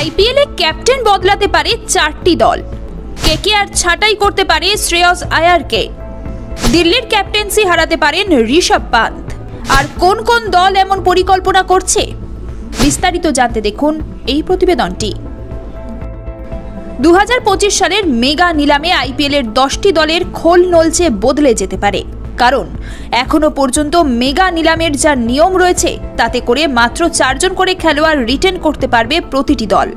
আইপিএলে ক্যাপ্টেন বদলাতে পারে 4টি দল। কেকেআর ছাঁটাই করতে পারে শ্রেয়স আয়ারকে। দিল্লির ক্যাপ্টেন্সি হারাতে পারেন ঋষভ পান্ত। আর কোন কোন দল এমন পরিকল্পনা করছে, বিস্তারিত জানতে দেখুন এই প্রতিবেদনটি। 2025 সালের মেগা নিলামে আইপিএলের 10টি দলের খোল নলচে বদলে যেতে পারে। কারণ এখনো পর্যন্ত মেগা নিলামের যা নিয়ম রয়েছে তাতে করে মাত্র 4 জন করে খেলোয়াড় রিটেন করতে পারবে প্রতিটি দল।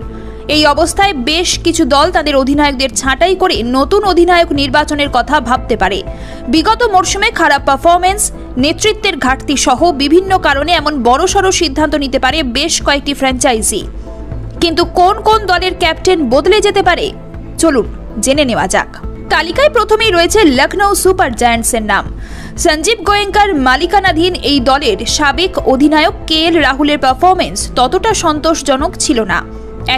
এই অবস্থায় বেশ কিছু দল তাদের অধিনায়কদের ছাঁটাই করে নতুন অধিনায়ক নির্বাচনের কথা ভাবতে পারে। বিগত মরশুমে খারাপ পারফরমেন্স, নেতৃত্বের ঘাটতি সহ বিভিন্ন কারণে এমন বড়সড় সিদ্ধান্ত নিতে পারে বেশ কয়েকটি ফ্র্যাঞ্চাইজি। কিন্তু কোন কোন দলের ক্যাপ্টেন বদলে যেতে পারে, চলুন জেনে নেওয়া যাক। তালিকায় প্রথমেই রয়েছে লখনৌ সুপার জায়ান্টসের নাম। সঞ্জীব গোয়েঙ্কার মালিকানাধীন এই দলের সাবেক অধিনায়ক কেএল রাহুলের পারফরমেন্স ততটা সন্তোষজনক ছিল না।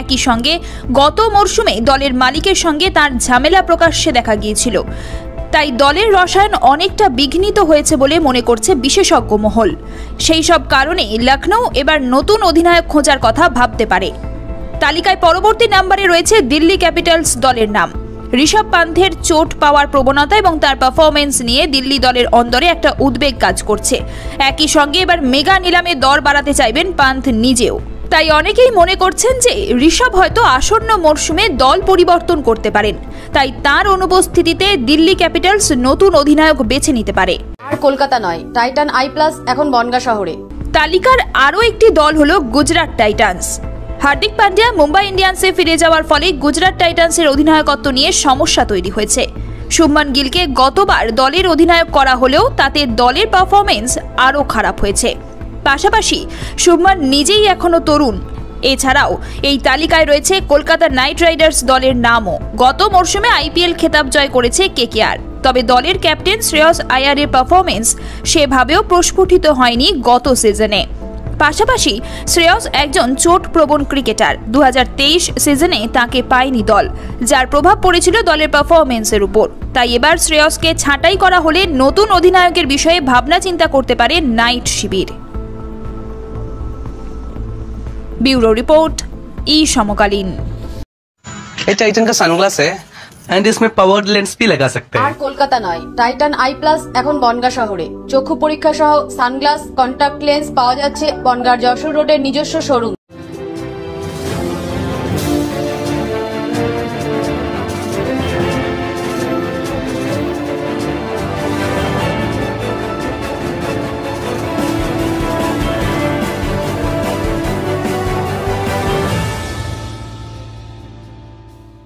একই সঙ্গে গত মরশুমে দলের মালিকের সঙ্গে তার ঝামেলা প্রকাশ্যে দেখা গিয়েছিল। তাই দলের রসায়ন অনেকটা বিঘ্নিত হয়েছে বলে মনে করছে বিশেষজ্ঞ মহল। সেই সব কারণে লখনৌ এবার নতুন অধিনায়ক খোঁজার কথা ভাবতে পারে। তালিকায় পরবর্তী নম্বরে রয়েছে দিল্লি ক্যাপিটালস দলের নাম। ঋষভ পান্থের চোট পাওয়ার প্রবণতা এবং তার পারফরমেন্স নিয়ে দিল্লি দলের অন্দরে একটা উদ্বেগ কাজ করছে। একই সঙ্গে এবার মেগা নিলামে দর বাড়াতে চাইবেন পান্থ নিজেও। তাই অনেকেই মনে করছেন যে ঋষভ হয়তো আসন্ন মরশুমে দল পরিবর্তন করতে পারেন। তাই তার অনুপস্থিতিতে দিল্লি ক্যাপিটালস নতুন অধিনায়ক বেছে নিতে পারে। আর কলকাতা নয়, টাইটান আই প্লাস এখন বনগাঁ শহরে। তালিকার আরও একটি দল হলো গুজরাট টাইটান্স। হার্দিক পান্ডিয়া মুম্বাই ইন্ডিয়ান্সে ফিরে যাওয়ার ফলে গুজরাট টাইটান্সের অধিনায়কত্ব নিয়ে সমস্যা তৈরি হয়েছে। শুভমান গিলকে গতবার দলের অধিনায়ক করা হলেও তাতে দলের পারফরমেন্স আরও খারাপ হয়েছে। পাশাপাশি শুভমান নিজেই এখনো তরুণ। এছাড়াও এই তালিকায় রয়েছে কলকাতা নাইট রাইডার্স দলের নামও। গত মরশুমে আইপিএল খেতাব জয় করেছে কেকেআর। তবে দলের ক্যাপ্টেন শ্রেয়স আয়ারের পারফরমেন্স সেভাবেও প্রস্ফুটিত হয়নি গত সিজনে। পাশাপাশি শ্রেয়স একজন চোটপ্রবণ ক্রিকেটার। 2023 সিজনে তাকে পায়নি দল, যার প্রভাব পড়েছিল দলের পারফরমেন্সের উপর। তাই এবার শ্রেয়সকে ছাঁটাই করা হলে নতুন অধিনায়কের বিষয়ে ভাবনা চিন্তা করতে পারে নাইট শিবির। ब्यूरो रिपोर्ट, ई समकालीन। ये टाइटन का सनग्लास है एंड इसमें पावर्ड लेंस भी लगा सकते हैं। আর কলকাতা নয়, টাইটান আই প্লাস এখন বনগাঁ শহরে। চক্ষু পরীক্ষা সহ সানগ্লাস, কন্টাক্ট লেন্স পাওয়া যাচ্ছে বনগাঁর যশোর রোডের নিজস্ব শোরুম।